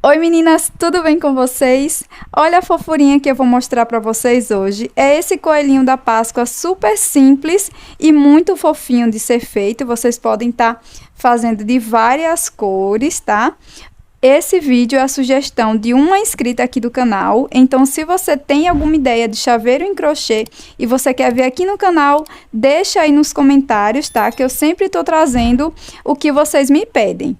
Oi meninas, tudo bem com vocês? Olha a fofurinha que eu vou mostrar para vocês hoje. É esse coelhinho da Páscoa super simples e muito fofinho de ser feito. Vocês podem estar fazendo de várias cores, tá? Esse vídeo é a sugestão de uma inscrita aqui do canal, então se você tem alguma ideia de chaveiro em crochê e você quer ver aqui no canal, deixa aí nos comentários, tá? Que eu sempre tô trazendo o que vocês me pedem.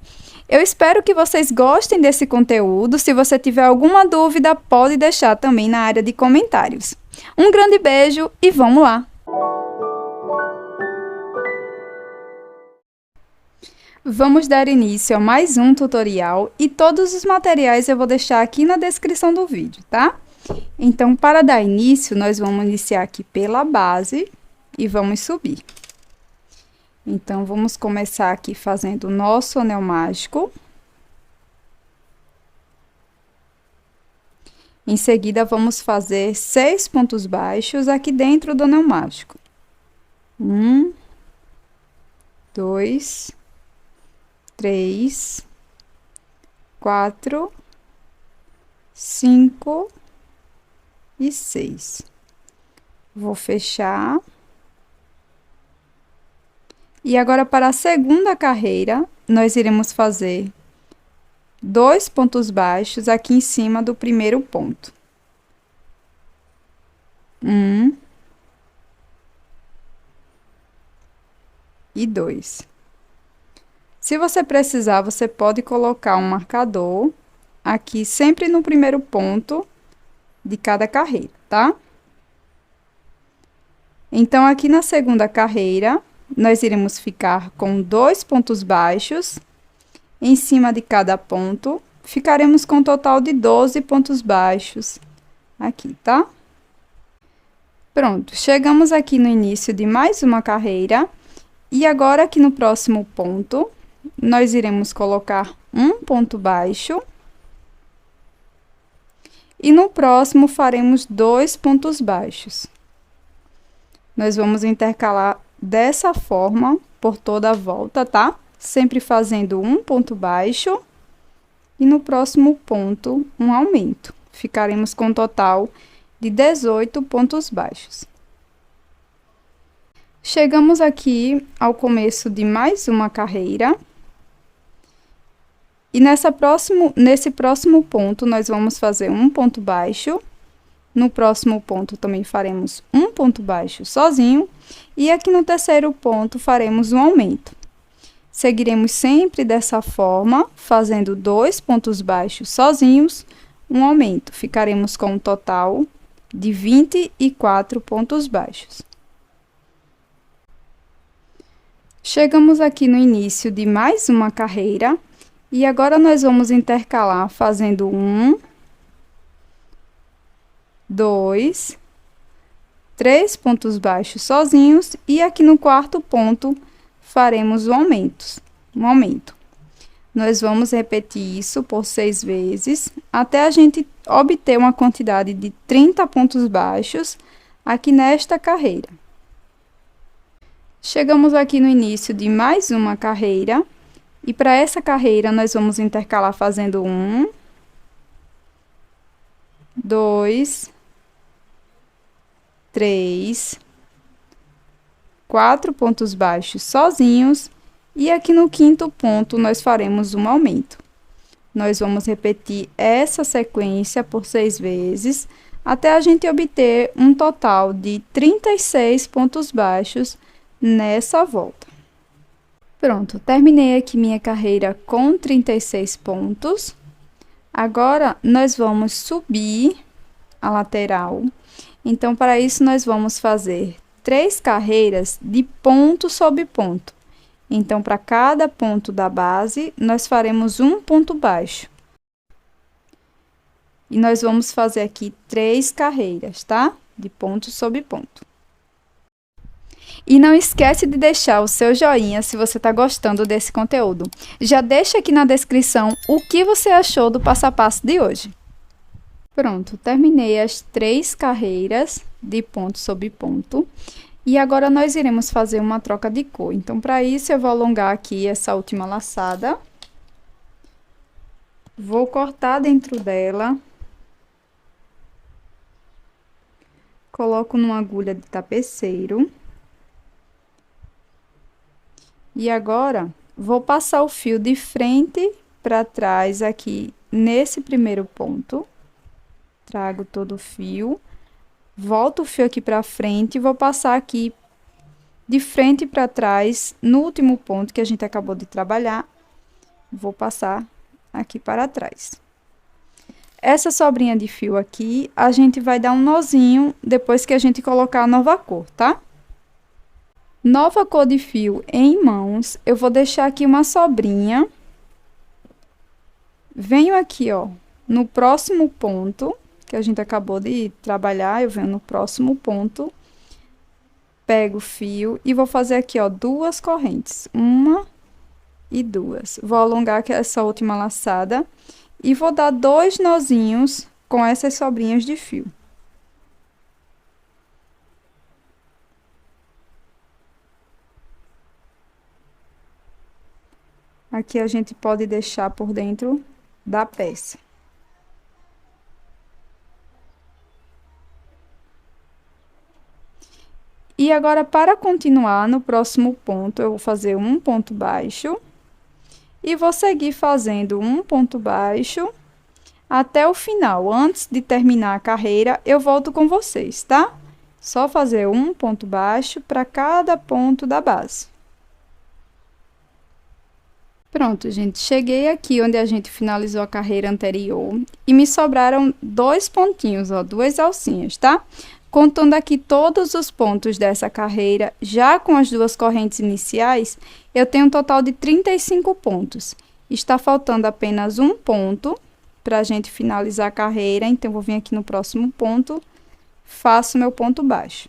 Eu espero que vocês gostem desse conteúdo. Se você tiver alguma dúvida, pode deixar também na área de comentários. Um grande beijo e vamos lá! Vamos dar início a mais um tutorial e todos os materiais eu vou deixar aqui na descrição do vídeo, tá? Então, para dar início, nós vamos iniciar aqui pela base e vamos subir. Então, vamos começar aqui fazendo o nosso anel mágico. Em seguida, vamos fazer 6 pontos baixos aqui dentro do anel mágico. 1, 2, 3, 4, 5 e 6. Vou fechar. E agora, para a segunda carreira, nós iremos fazer 2 pontos baixos aqui em cima do primeiro ponto. 1 e 2. Se você precisar, você pode colocar um marcador aqui sempre no primeiro ponto de cada carreira, tá? Então, aqui na segunda carreira, nós iremos ficar com 2 pontos baixos em cima de cada ponto. Ficaremos com um total de 12 pontos baixos aqui, tá? Pronto, chegamos aqui no início de mais uma carreira. E agora, aqui no próximo ponto, nós iremos colocar um ponto baixo. E no próximo, faremos 2 pontos baixos. Nós vamos intercalar dessa forma por toda a volta, tá? Sempre fazendo um ponto baixo e no próximo ponto um aumento. Ficaremos com um total de 18 pontos baixos. Chegamos aqui ao começo de mais uma carreira. E nesse próximo ponto, nós vamos fazer um ponto baixo. No próximo ponto, também faremos um ponto baixo sozinho. E aqui no terceiro ponto, faremos um aumento. Seguiremos sempre dessa forma, fazendo 2 pontos baixos sozinhos, um aumento. Ficaremos com um total de 24 pontos baixos. Chegamos aqui no início de mais uma carreira. E agora, nós vamos intercalar fazendo 1, 2, 3 pontos baixos sozinhos e aqui no quarto ponto faremos um aumento. Nós vamos repetir isso por 6 vezes até a gente obter uma quantidade de 30 pontos baixos aqui nesta carreira. Chegamos aqui no início de mais uma carreira e para essa carreira nós vamos intercalar fazendo 1, 2, 3, 4 pontos baixos sozinhos e aqui no quinto ponto nós faremos um aumento. Nós vamos repetir essa sequência por 6 vezes até a gente obter um total de 36 pontos baixos nessa volta. Pronto, terminei aqui minha carreira com 36 pontos. Agora, nós vamos subir a lateral. Então, para isso, nós vamos fazer 3 carreiras de ponto sobre ponto. Então, para cada ponto da base, nós faremos um ponto baixo. E nós vamos fazer aqui 3 carreiras, tá? De ponto sobre ponto. E não esquece de deixar o seu joinha se você está gostando desse conteúdo. Já deixa aqui na descrição o que você achou do passo a passo de hoje. Pronto, terminei as 3 carreiras de ponto sobre ponto. E agora, nós iremos fazer uma troca de cor. Então, para isso, eu vou alongar aqui essa última laçada. Vou cortar dentro dela. Coloco numa agulha de tapeceiro. E agora, vou passar o fio de frente para trás aqui nesse primeiro ponto. Trago todo o fio. Volto o fio aqui para frente e vou passar aqui de frente para trás no último ponto que a gente acabou de trabalhar. Vou passar aqui para trás. Essa sobrinha de fio aqui, a gente vai dar um nozinho depois que a gente colocar a nova cor, tá? Nova cor de fio em mãos, eu vou deixar aqui uma sobrinha. Venho aqui, ó, no próximo ponto que a gente acabou de trabalhar, eu venho no próximo ponto, pego o fio e vou fazer aqui, ó, duas correntes, uma e duas. Vou alongar aqui essa última laçada e vou dar dois nozinhos com essas sobrinhas de fio. Aqui a gente pode deixar por dentro da peça. E agora, para continuar no próximo ponto, eu vou fazer um ponto baixo. E vou seguir fazendo um ponto baixo até o final. Antes de terminar a carreira, eu volto com vocês, tá? Só fazer um ponto baixo para cada ponto da base. Pronto, gente, cheguei aqui onde a gente finalizou a carreira anterior e me sobraram dois pontinhos, ó, duas alcinhas, tá? Contando aqui todos os pontos dessa carreira, já com as duas correntes iniciais, eu tenho um total de 35 pontos. Está faltando apenas um ponto para a gente finalizar a carreira, então vou vir aqui no próximo ponto, faço meu ponto baixo.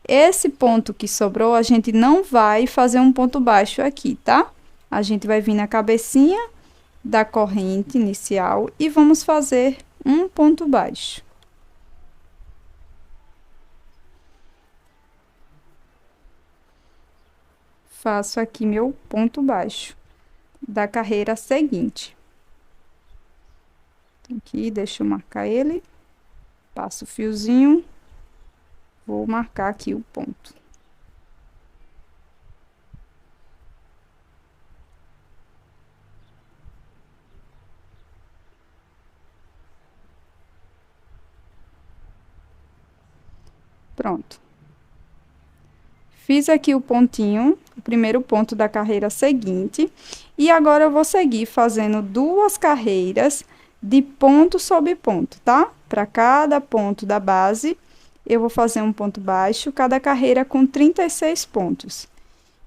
Esse ponto que sobrou, a gente não vai fazer um ponto baixo aqui, tá? A gente vai vir na cabecinha da corrente inicial e vamos fazer um ponto baixo. Faço aqui meu ponto baixo da carreira seguinte. Aqui, deixa eu marcar ele. Passo o fiozinho. Vou marcar aqui o ponto. Pronto. Fiz aqui o pontinho, o primeiro ponto da carreira seguinte, e agora eu vou seguir fazendo duas carreiras de ponto sobre ponto, tá? Para cada ponto da base, eu vou fazer um ponto baixo, cada carreira com 36 pontos.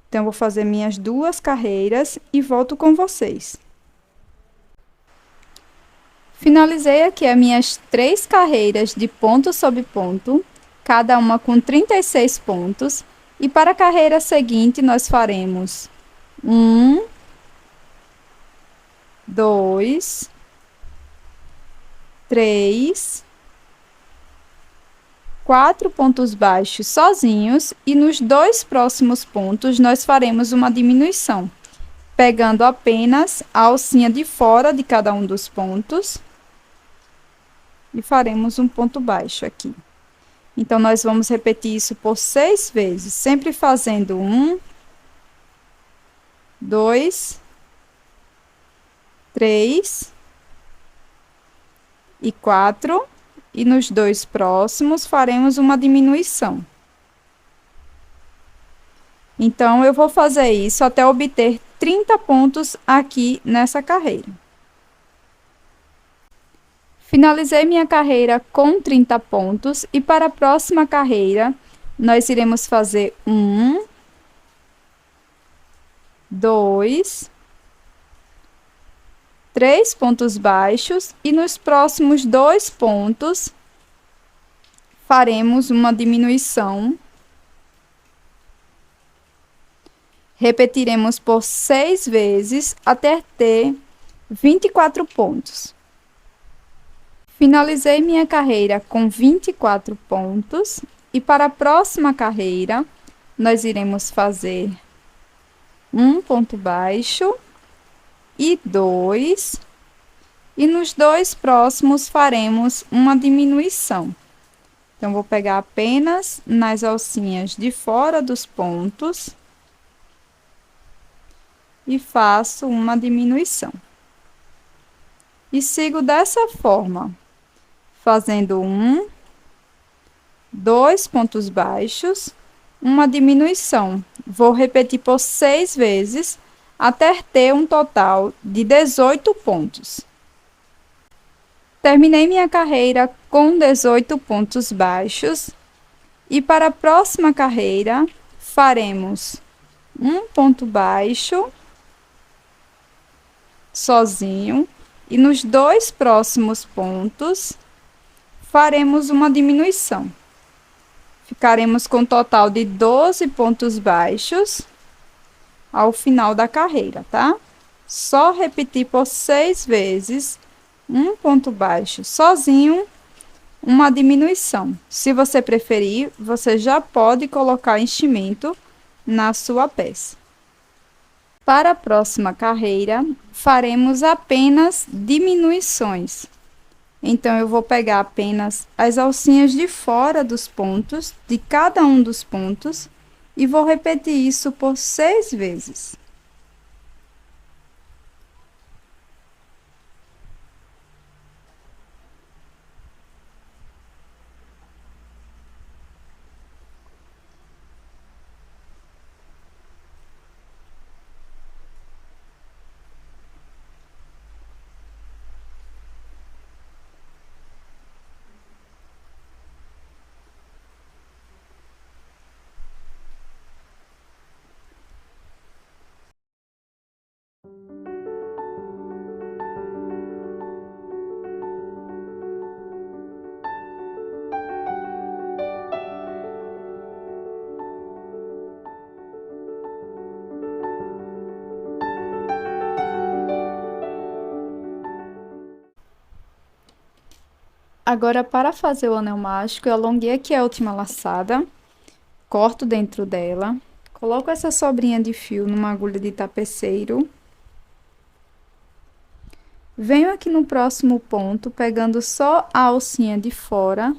Então, eu vou fazer minhas duas carreiras e volto com vocês. Finalizei aqui as minhas 3 carreiras de ponto sobre ponto, cada uma com 36 pontos. E para a carreira seguinte, nós faremos 1, 2, 3, 4 pontos baixos sozinhos e nos dois próximos pontos nós faremos uma diminuição, pegando apenas a alcinha de fora de cada um dos pontos e faremos um ponto baixo aqui. Então, nós vamos repetir isso por 6 vezes, sempre fazendo 1, 2, 3 e 4. E nos dois próximos, faremos uma diminuição. Então, eu vou fazer isso até obter 30 pontos aqui nessa carreira. Finalizei minha carreira com 30 pontos e para a próxima carreira, nós iremos fazer 1, 2, 3 pontos baixos e nos próximos dois pontos, faremos uma diminuição. Repetiremos por 6 vezes até ter 24 pontos. Finalizei minha carreira com 24 pontos e para a próxima carreira, nós iremos fazer um ponto baixo e 2, E nos dois próximos faremos uma diminuição. Então, vou pegar apenas nas alcinhas de fora dos pontos e faço uma diminuição. E sigo dessa forma, fazendo 2 pontos baixos, uma diminuição. Vou repetir por 6 vezes, até ter um total de 18 pontos. Terminei minha carreira com 18 pontos baixos. E para a próxima carreira, faremos um ponto baixo, sozinho, e nos dois próximos pontos, faremos uma diminuição. Ficaremos com um total de 12 pontos baixos ao final da carreira, tá? Só repetir por 6 vezes, um ponto baixo sozinho, uma diminuição. Se você preferir, você já pode colocar enchimento na sua peça. Para a próxima carreira, faremos apenas diminuições. Então, eu vou pegar apenas as alcinhas de fora dos pontos, de cada um dos pontos, e vou repetir isso por 6 vezes. Agora, para fazer o anel mágico, eu alonguei aqui a última laçada, corto dentro dela, coloco essa sobrinha de fio numa agulha de tapeceiro, venho aqui no próximo ponto, pegando só a alcinha de fora,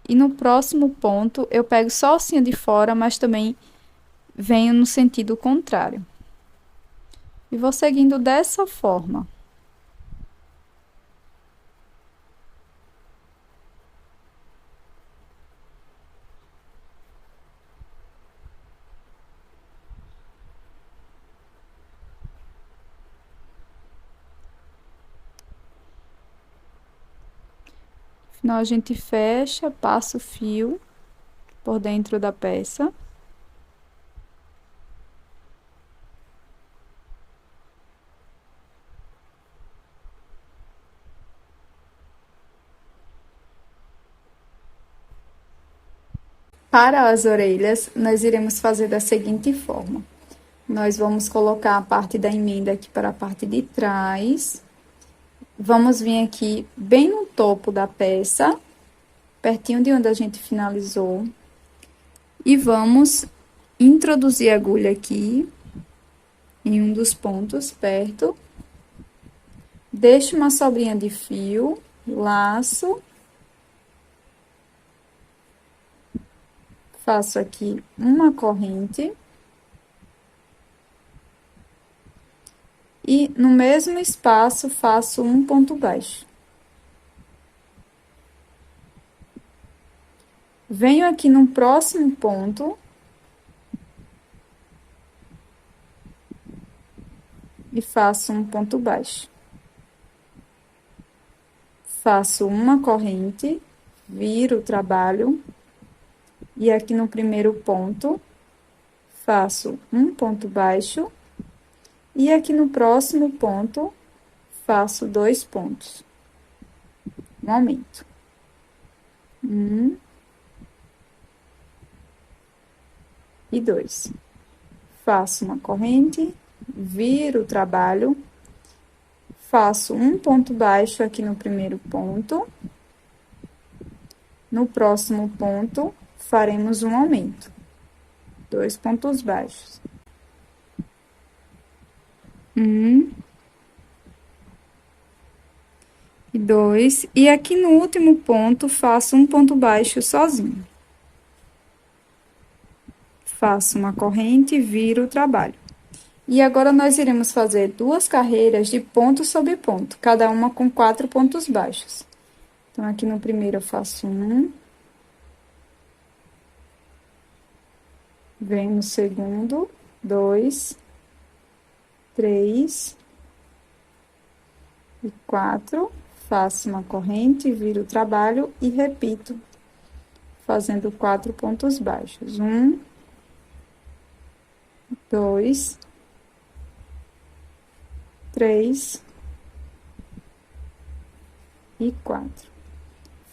e no próximo ponto eu pego só a alcinha de fora, mas também venho no sentido contrário. E vou seguindo dessa forma. No final, a gente fecha, passa o fio por dentro da peça. Para as orelhas, nós iremos fazer da seguinte forma. Nós vamos colocar a parte da emenda aqui para a parte de trás. Vamos vir aqui bem no topo da peça, pertinho de onde a gente finalizou. E vamos introduzir a agulha aqui, em um dos pontos, perto. Deixo uma sobrinha de fio, laço. Faço aqui uma corrente. E no mesmo espaço, faço um ponto baixo. Venho aqui no próximo ponto. E faço um ponto baixo. Faço uma corrente, viro o trabalho. E aqui no primeiro ponto, faço um ponto baixo. E aqui no próximo ponto, faço 2 pontos. Um aumento. 1 e 2. Faço uma corrente, viro o trabalho, faço um ponto baixo aqui no primeiro ponto. No próximo ponto, faremos um aumento. 2 pontos baixos. 1 e 2, e aqui no último ponto faço um ponto baixo sozinho. Faço uma corrente e viro o trabalho. E agora nós iremos fazer 2 carreiras de ponto sobre ponto, cada uma com 4 pontos baixos. Então, aqui no primeiro eu faço um, venho no segundo, 2, 3 e 4, faço uma corrente, viro o trabalho e repito, fazendo 4 pontos baixos. 1, 2, 3 e 4.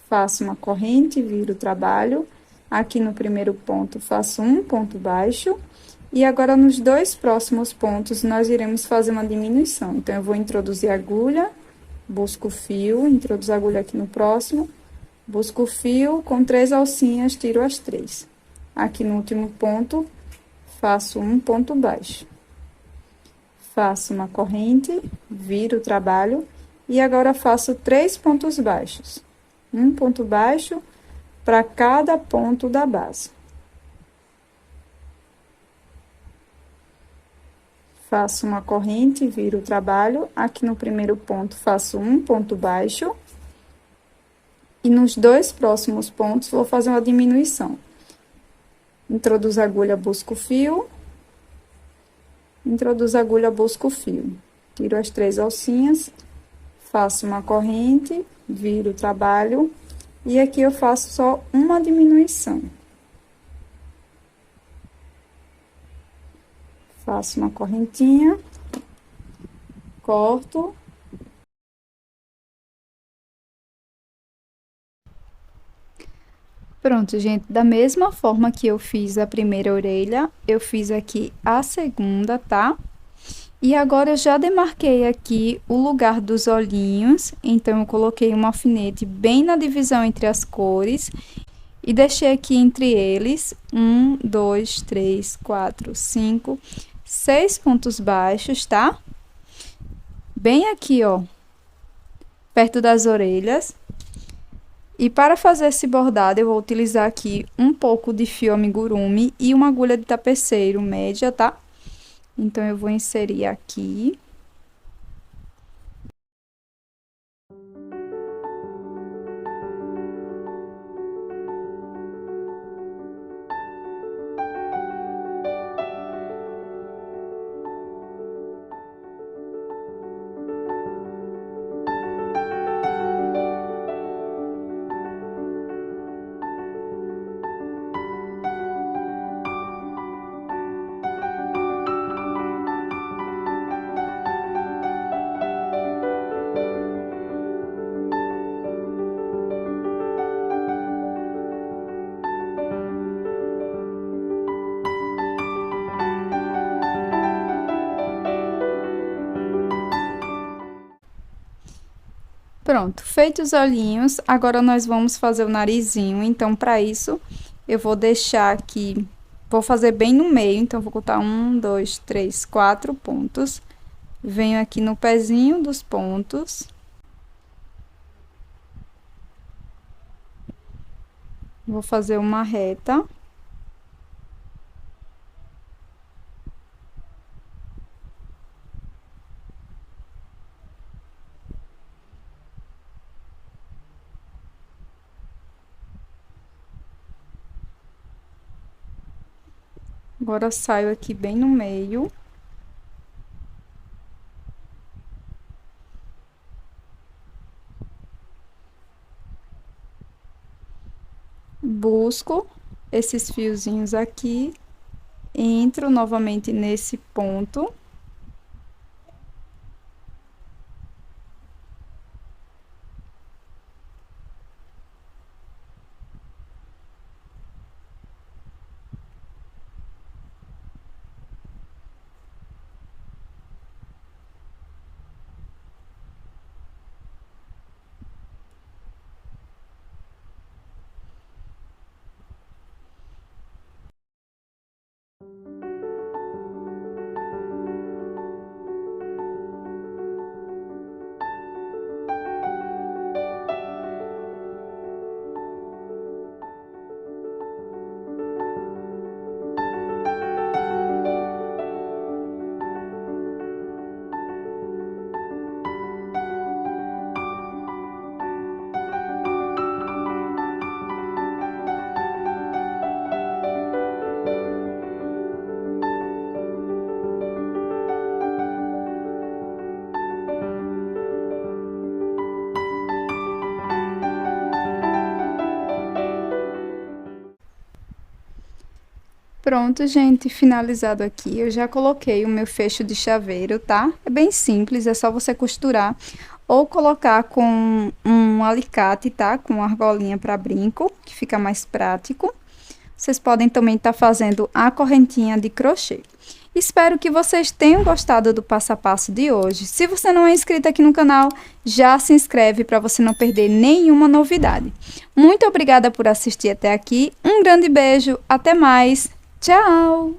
Faço uma corrente, viro o trabalho. Aqui no primeiro ponto, faço um ponto baixo. E agora, nos 2 próximos pontos, nós iremos fazer uma diminuição. Então, eu vou introduzir a agulha, busco o fio, introduzo a agulha aqui no próximo, busco o fio, com 3 alcinhas, tiro as 3. Aqui no último ponto, faço um ponto baixo. Faço uma corrente, viro o trabalho, e agora faço 3 pontos baixos. Um ponto baixo para cada ponto da base. Faço uma corrente, viro o trabalho. Aqui no primeiro ponto, faço um ponto baixo. E nos 2 próximos pontos, vou fazer uma diminuição. Introduzo a agulha, busco o fio. Introduzo a agulha, busco o fio. Tiro as 3 alcinhas, faço uma corrente, viro o trabalho. E aqui eu faço só uma diminuição. Faço uma correntinha, corto. Pronto, gente, da mesma forma que eu fiz a primeira orelha, eu fiz aqui a segunda, tá? E agora eu já demarquei aqui o lugar dos olhinhos, então eu coloquei um alfinete bem na divisão entre as cores e deixei aqui entre eles 1, 2, 3, 4, 5, 6 pontos baixos, tá? Bem aqui, ó, perto das orelhas. E para fazer esse bordado, eu vou utilizar aqui um pouco de fio amigurumi e uma agulha de tapeceiro média, tá? Então, eu vou inserir aqui. Pronto, feitos os olhinhos, agora nós vamos fazer o narizinho. Então, para isso, eu vou deixar aqui, vou fazer bem no meio. Então, vou contar 1, 2, 3, 4 pontos. Venho aqui no pezinho dos pontos. Vou fazer uma reta. Agora, saio aqui bem no meio. Busco esses fiozinhos aqui, entro novamente nesse ponto. Pronto, gente, finalizado aqui. Eu já coloquei o meu fecho de chaveiro, tá? É bem simples, é só você costurar ou colocar com um alicate, tá? Com argolinha para brinco, que fica mais prático. Vocês podem também estar fazendo a correntinha de crochê. Espero que vocês tenham gostado do passo a passo de hoje. Se você não é inscrito aqui no canal, já se inscreve para você não perder nenhuma novidade. Muito obrigada por assistir até aqui. Um grande beijo, até mais. Tchau!